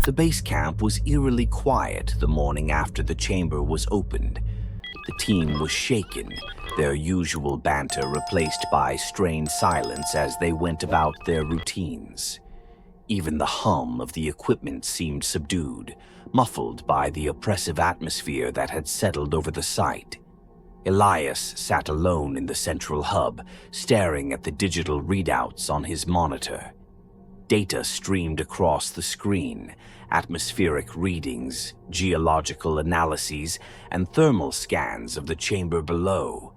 The base camp was eerily quiet the morning after the chamber was opened. The team was shaken, their usual banter replaced by strained silence as they went about their routines. Even the hum of the equipment seemed subdued, muffled by the oppressive atmosphere that had settled over the site. Elias sat alone in the central hub, staring at the digital readouts on his monitor. Data streamed across the screen, atmospheric readings, geological analyses, and thermal scans of the chamber below.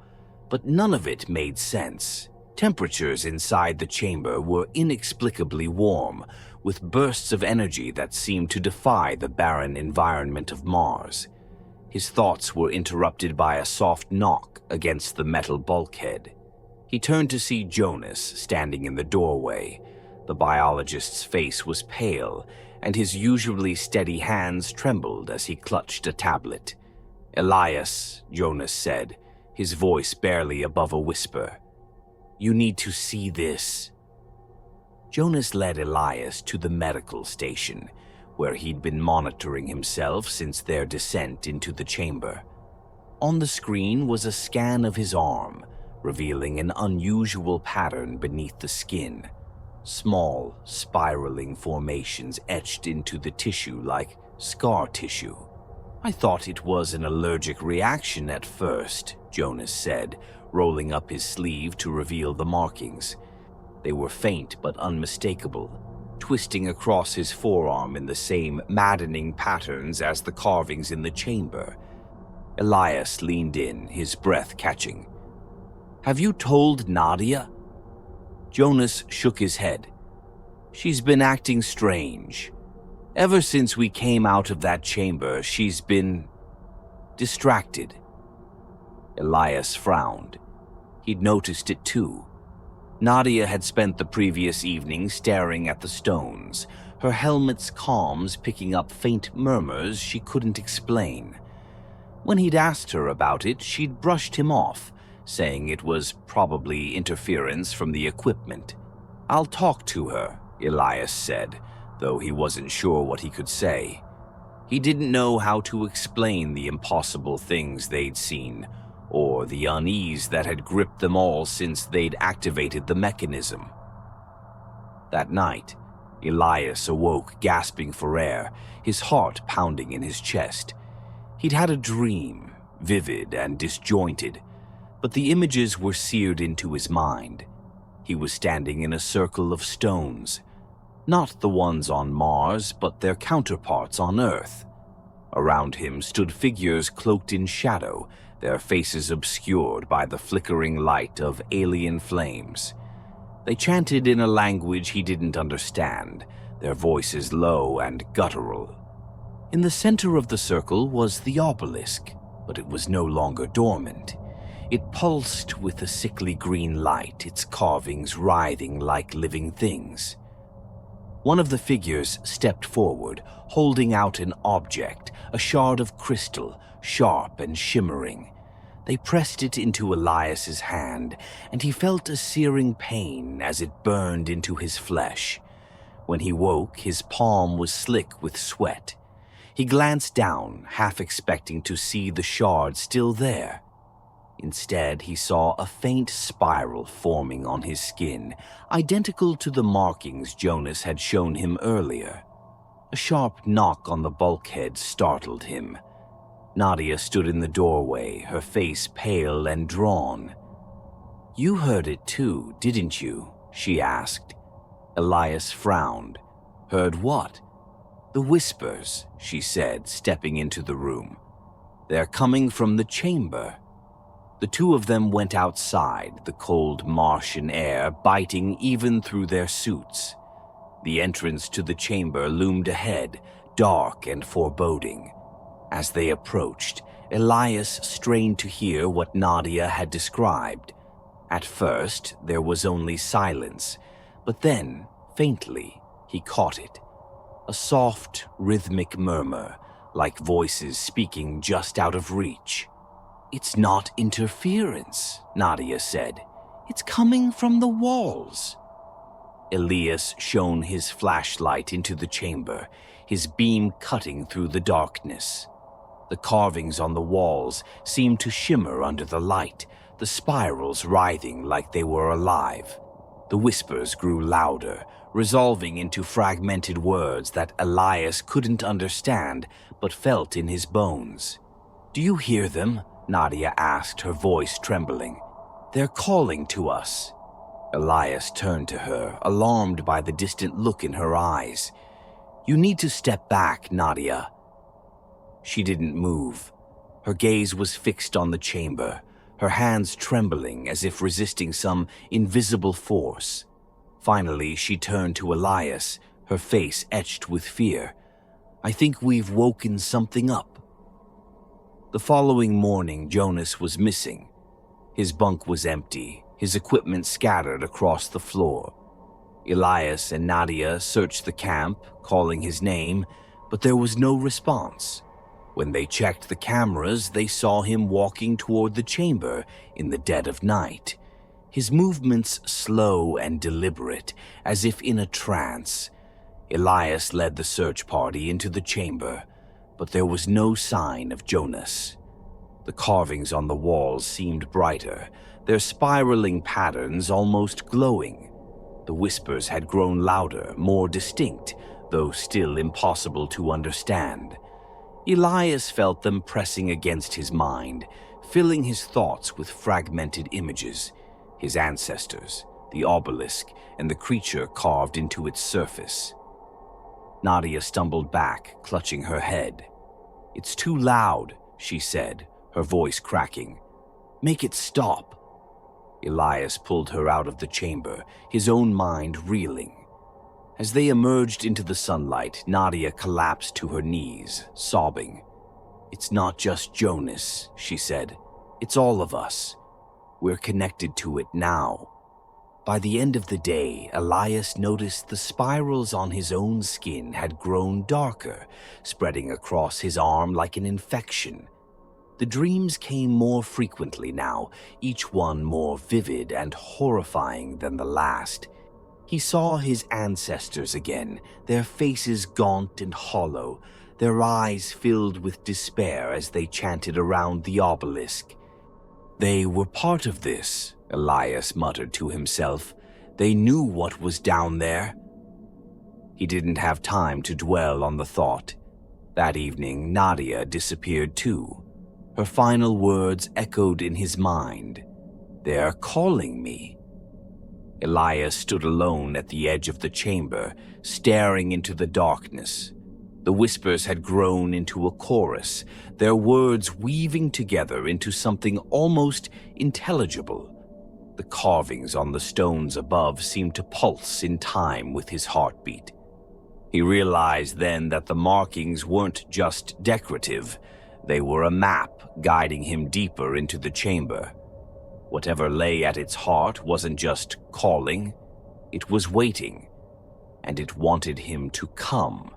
But none of it made sense. Temperatures inside the chamber were inexplicably warm, with bursts of energy that seemed to defy the barren environment of Mars. His thoughts were interrupted by a soft knock against the metal bulkhead. He turned to see Jonas standing in the doorway. The biologist's face was pale, and his usually steady hands trembled as he clutched a tablet. "Elias," Jonas said, his voice barely above a whisper. "You need to see this." Jonas led Elias to the medical station, where he'd been monitoring himself since their descent into the chamber. On the screen was a scan of his arm, revealing an unusual pattern beneath the skin. Small, spiraling formations etched into the tissue like scar tissue. "I thought it was an allergic reaction at first," Jonas said, rolling up his sleeve to reveal the markings. They were faint but unmistakable, twisting across his forearm in the same maddening patterns as the carvings in the chamber. Elias leaned in, his breath catching. "Have you told Nadia?" Jonas shook his head. "She's been acting strange. Ever since we came out of that chamber, she's been distracted." Elias frowned. He'd noticed it too. Nadia had spent the previous evening staring at the stones, her helmet's comms picking up faint murmurs she couldn't explain. When he'd asked her about it, she'd brushed him off, saying it was probably interference from the equipment. "I'll talk to her," Elias said, though he wasn't sure what he could say. He didn't know how to explain the impossible things they'd seen, or the unease that had gripped them all since they'd activated the mechanism. That night, Elias awoke gasping for air, his heart pounding in his chest. He'd had a dream, vivid and disjointed, but the images were seared into his mind. He was standing in a circle of stones, not the ones on Mars, but their counterparts on Earth. Around him stood figures cloaked in shadow, their faces obscured by the flickering light of alien flames. They chanted in a language he didn't understand, their voices low and guttural. In the center of the circle was the obelisk, but it was no longer dormant. It pulsed with a sickly green light, its carvings writhing like living things. One of the figures stepped forward, holding out an object, a shard of crystal, sharp and shimmering. They pressed it into Elias's hand, and he felt a searing pain as it burned into his flesh. When he woke, his palm was slick with sweat. He glanced down, half expecting to see the shard still there. Instead, he saw a faint spiral forming on his skin, identical to the markings Jonas had shown him earlier. A sharp knock on the bulkhead startled him. Nadia stood in the doorway, her face pale and drawn. "You heard it too, didn't you?" she asked. Elias frowned. "Heard what?" "The whispers," she said, stepping into the room. "They're coming from the chamber." The two of them went outside, the cold Martian air biting even through their suits. The entrance to the chamber loomed ahead, dark and foreboding. As they approached, Elias strained to hear what Nadia had described. At first, there was only silence, but then, faintly, he caught it. A soft, rhythmic murmur, like voices speaking just out of reach. "It's not interference," Nadia said. "It's coming from the walls." Elias shone his flashlight into the chamber. his beam cutting through the darkness. The carvings on the walls seemed to shimmer under the light, the spirals writhing like they were alive. The whispers grew louder, resolving into fragmented words that Elias couldn't understand but felt in his bones. "Do you hear them?" Nadia asked, her voice trembling. "They're calling to us." Elias turned to her, alarmed by the distant look in her eyes. "You need to step back, Nadia." She didn't move. Her gaze was fixed on the chamber, her hands trembling as if resisting some invisible force. Finally, she turned to Elias, her face etched with fear. "I think we've woken something up." The following morning, Jonas was missing. His bunk was empty, his equipment scattered across the floor. Elias and Nadia searched the camp, calling his name, but there was no response. When they checked the cameras, they saw him walking toward the chamber in the dead of night. His movements slow and deliberate, as if in a trance. Elias led the search party into the chamber, but there was no sign of Jonas. The carvings on the walls seemed brighter, their spiraling patterns almost glowing. The whispers had grown louder, more distinct, though still impossible to understand. Elias felt them pressing against his mind, filling his thoughts with fragmented images. His ancestors, the obelisk, and the creature carved into its surface. Nadia stumbled back, clutching her head. "It's too loud," she said, her voice cracking. "Make it stop." Elias pulled her out of the chamber, his own mind reeling. As they emerged into the sunlight, Nadia collapsed to her knees, sobbing. "It's not just Jonas," she said. "It's all of us. We're connected to it now." By the end of the day, Elias noticed the spirals on his own skin had grown darker, spreading across his arm like an infection. The dreams came more frequently now, each one more vivid and horrifying than the last. He saw his ancestors again, their faces gaunt and hollow, their eyes filled with despair as they chanted around the obelisk. They were part of this, Elias muttered to himself. They knew what was down there. He didn't have time to dwell on the thought. That evening, Nadia disappeared too. Her final words echoed in his mind. "They're calling me." Elias stood alone at the edge of the chamber, staring into the darkness. The whispers had grown into a chorus, their words weaving together into something almost intelligible. The carvings on the stones above seemed to pulse in time with his heartbeat. He realized then that the markings weren't just decorative. They were a map guiding him deeper into the chamber. Whatever lay at its heart wasn't just calling, it was waiting, and it wanted him to come.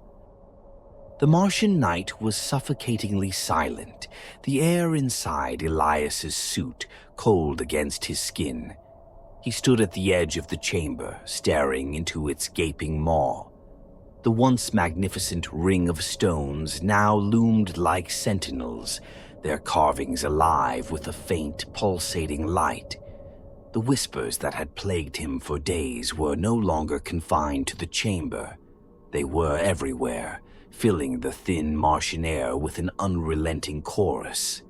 The Martian night was suffocatingly silent, the air inside Elias's suit cold against his skin. He stood at the edge of the chamber, staring into its gaping maw. The once magnificent ring of stones now loomed like sentinels, their carvings alive with a faint, pulsating light. The whispers that had plagued him for days were no longer confined to the chamber. They were everywhere, filling the thin Martian air with an unrelenting chorus.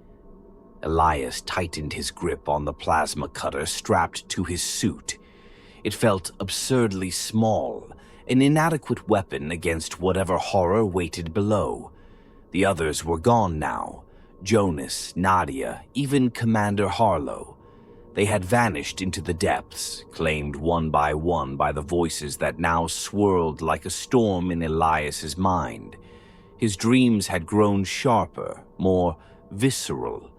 Elias tightened his grip on the plasma cutter strapped to his suit. It felt absurdly small, an inadequate weapon against whatever horror waited below. The others were gone now. Jonas, Nadia, even Commander Harlow. They had vanished into the depths, claimed one by the voices that now swirled like a storm in Elias's mind. His dreams had grown sharper, more visceral.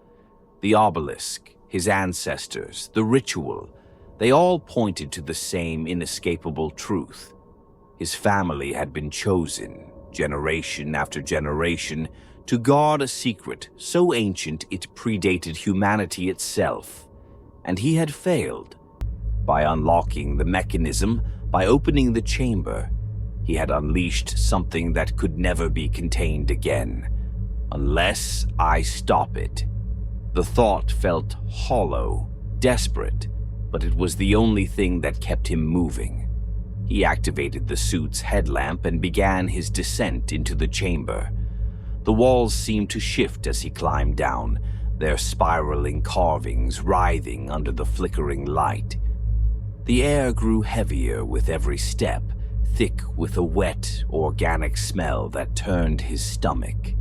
The obelisk, his ancestors, the ritual, they all pointed to the same inescapable truth. His family had been chosen, generation after generation, to guard a secret so ancient it predated humanity itself. And he had failed. By unlocking the mechanism, by opening the chamber, He had unleashed something that could never be contained again. Unless I stop it. The thought felt hollow, desperate, but it was the only thing that kept him moving. He activated the suit's headlamp and began his descent into the chamber. The walls seemed to shift as he climbed down, their spiraling carvings writhing under the flickering light. The air grew heavier with every step, thick with a wet, organic smell that turned his stomach.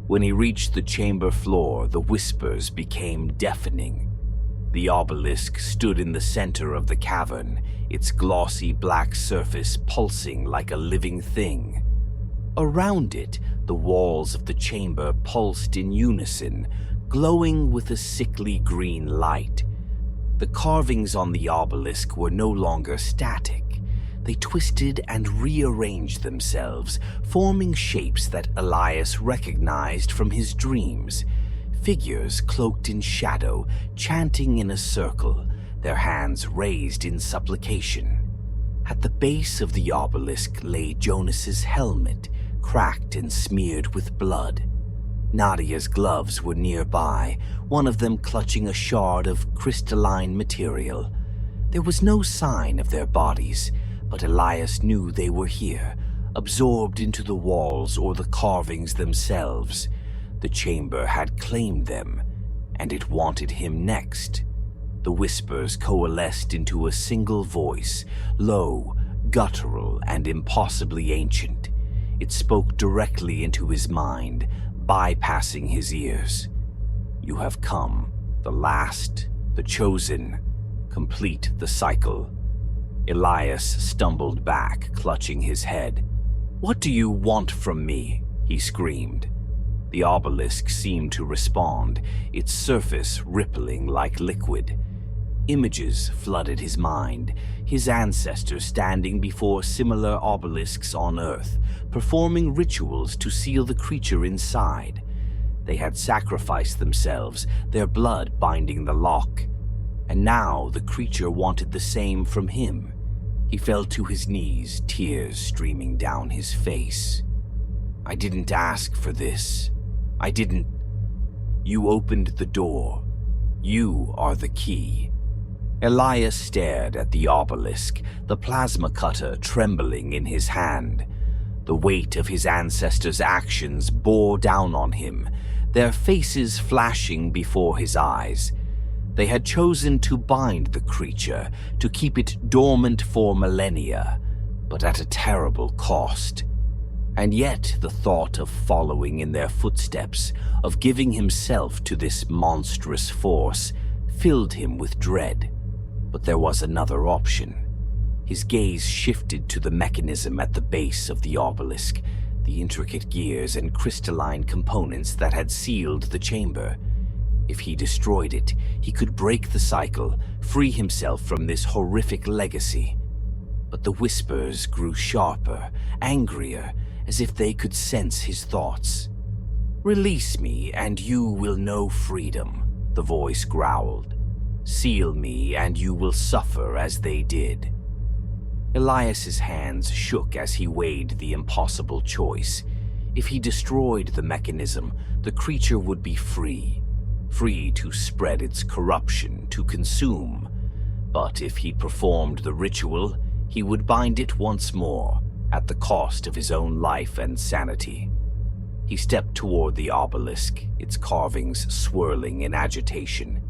When he reached the chamber floor, the whispers became deafening. The obelisk stood in the center of the cavern, its glossy black surface pulsing like a living thing. Around it, the walls of the chamber pulsed in unison, glowing with a sickly green light. The carvings on the obelisk were no longer static. They twisted and rearranged themselves, forming shapes that Elias recognized from his dreams. Figures cloaked in shadow, chanting in a circle, their hands raised in supplication. At the base of the obelisk lay Jonas's helmet, cracked and smeared with blood. Nadia's gloves were nearby, one of them clutching a shard of crystalline material. There was no sign of their bodies, but Elias knew they were here, absorbed into the walls or the carvings themselves. The chamber had claimed them, and it wanted him next. The whispers coalesced into a single voice, low, guttural, and impossibly ancient. It spoke directly into his mind, bypassing his ears. You have come, the last, the chosen. Complete the cycle. Elias stumbled back, clutching his head. What do you want from me? He screamed. The obelisk seemed to respond, its surface rippling like liquid. Images flooded his mind, his ancestors standing before similar obelisks on Earth, performing rituals to seal the creature inside. They had sacrificed themselves, their blood binding the lock. And now the creature wanted the same from him. He fell to his knees, tears streaming down his face. I didn't ask for this. I didn't. You opened the door. You are the key. Elias stared at the obelisk, the plasma cutter trembling in his hand. The weight of his ancestors' actions bore down on him, their faces flashing before his eyes. They had chosen to bind the creature, to keep it dormant for millennia, but at a terrible cost. And yet the thought of following in their footsteps, of giving himself to this monstrous force, filled him with dread. But there was another option. His gaze shifted to the mechanism at the base of the obelisk, the intricate gears and crystalline components that had sealed the chamber. If he destroyed it, he could break the cycle, free himself from this horrific legacy. But the whispers grew sharper, angrier, as if they could sense his thoughts. Release me, and you will know freedom, the voice growled. Seal me, and you will suffer as they did. Elias's hands shook as he weighed the impossible choice. If he destroyed the mechanism, the creature would be free. Free to spread its corruption, to consume. But if he performed the ritual, he would bind it once more, at the cost of his own life and sanity. He stepped toward the obelisk, its carvings swirling in agitation.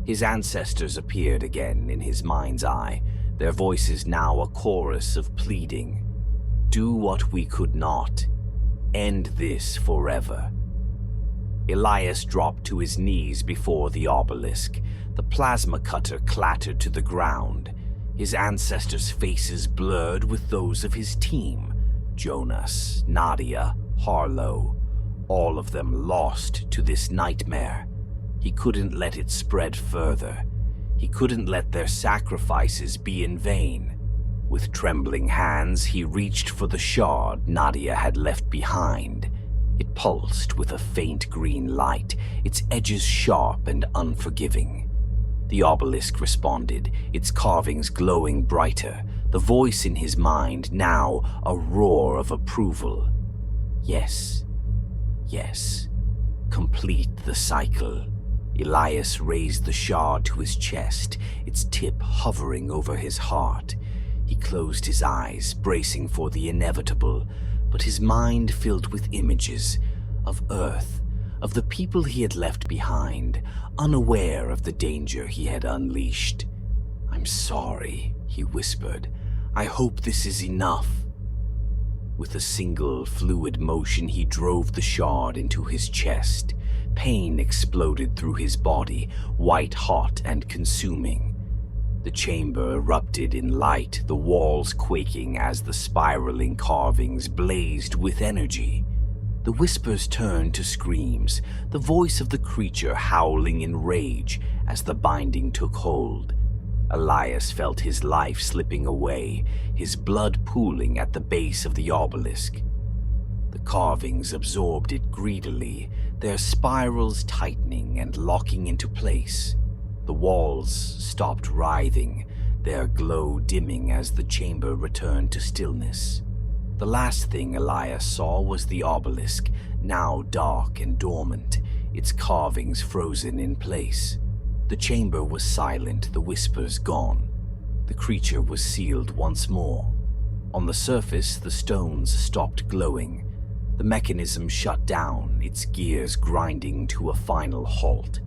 His ancestors appeared again in his mind's eye, their voices now a chorus of pleading. Do what we could not. End this forever. Elias dropped to his knees before the obelisk. The plasma cutter clattered to the ground. His ancestors' faces blurred with those of his team. Jonas, Nadia, Harlow, all of them lost to this nightmare. He couldn't let it spread further. He couldn't let their sacrifices be in vain. With trembling hands, he reached for the shard Nadia had left behind. It pulsed with a faint green light, its edges sharp and unforgiving. The obelisk responded, its carvings glowing brighter, the voice in his mind now a roar of approval. Yes, yes, complete the cycle. Elias raised the shard to his chest, its tip hovering over his heart. He closed his eyes, bracing for the inevitable, but his mind filled with images of Earth, of the people he had left behind, unaware of the danger he had unleashed. "I'm sorry," he whispered. "I hope this is enough." With a single fluid motion, he drove the shard into his chest. Pain exploded through his body, white-hot and consuming. The chamber erupted in light, the walls quaking as the spiraling carvings blazed with energy. The whispers turned to screams, the voice of the creature howling in rage as the binding took hold. Elias felt his life slipping away, his blood pooling at the base of the obelisk. The carvings absorbed it greedily, their spirals tightening and locking into place. The walls stopped writhing, their glow dimming as the chamber returned to stillness. The last thing Elias saw was the obelisk, now dark and dormant, its carvings frozen in place. The chamber was silent, the whispers gone. The creature was sealed once more. On the surface, the stones stopped glowing. The mechanism shut down, its gears grinding to a final halt.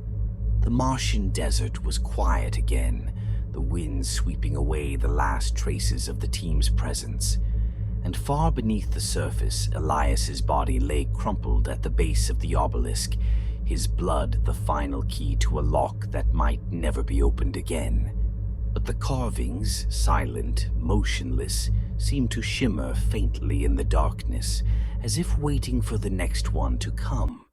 The Martian desert was quiet again, the wind sweeping away the last traces of the team's presence. And far beneath the surface, Elias's body lay crumpled at the base of the obelisk, his blood the final key to a lock that might never be opened again. But the carvings, silent, motionless, seemed to shimmer faintly in the darkness, as if waiting for the next one to come.